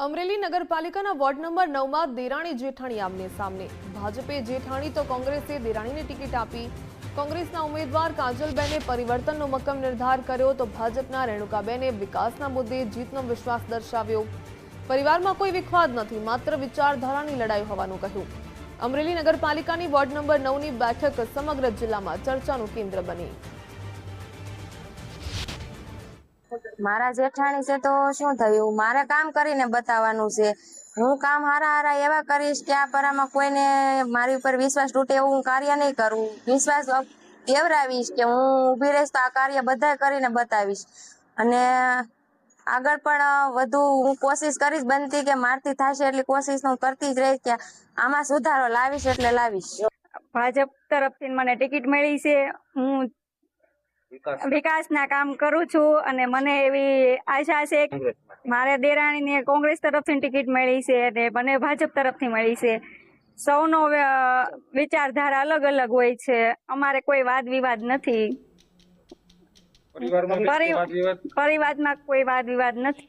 અમરેલી નગરપાલિકાના ward number 9 માં દેરાણી જેઠાણી આમને સામને। ભાજપે જેઠાણી તો કોંગ્રેસે દેરાણીને ટિકિટ આપી। કોંગ્રેસના ઉમેદવાર કાજલબેને પરિવર્તનનો મક્કમ નિર્ધાર કર્યો તો ભાજપના રેણુકાબેને વિકાસના મુદ્દે જીતનો વિશ્વાસ દર્શાવ્યો। પરિવારમાં કોઈ વિખવાદ નથી, માત્ર વિચારધારાની લડાઈ હોવાનું કહ્યું। અમરેલી નગરપાલિકાની વોર્ડ નંબર 9 ની બેઠક સમગ્ર જિલ્લામાં ચર્ચાનું કેન્દ્ર બની। મારા જેઠાણી છે તો શું થયું, મારે કામ કરીને બતાવવાનું છે। હું કામ હારા હારા એવા કરીશ કે આ પરામાં કોઈને મારી ઉપર વિશ્વાસ તૂટે એવું હું કાર્ય નહીં કરું। વિશ્વાસ કેવરાવીશ કે હું ઊભી રહીશ તો આ કાર્ય બધા કરીને બતાવીશ અને આગળ પણ વધુ હું કોશિશ કરીશ બનતી કે મારથી થશે એટલી કોશિશ હું કરતી જ રહીશ કે આમાં સુધારો લાવીશ એટલે લાવીશ। ભાજપ તરફથી મને ટિકિટ મળી છે। હું વિકાસના કામ કરું છું અને મને એવી આશા છે કે મારે દેરાણીને કોંગ્રેસ તરફથી ટિકિટ મળી છે અને મને ભાજપ તરફથી મળી છે। સૌનો વિચારધારા અલગ અલગ હોય છે, અમારે કોઈ વાદ વિવાદ નથી। પરિવારમાં કોઈ વાદ વિવાદ નથી।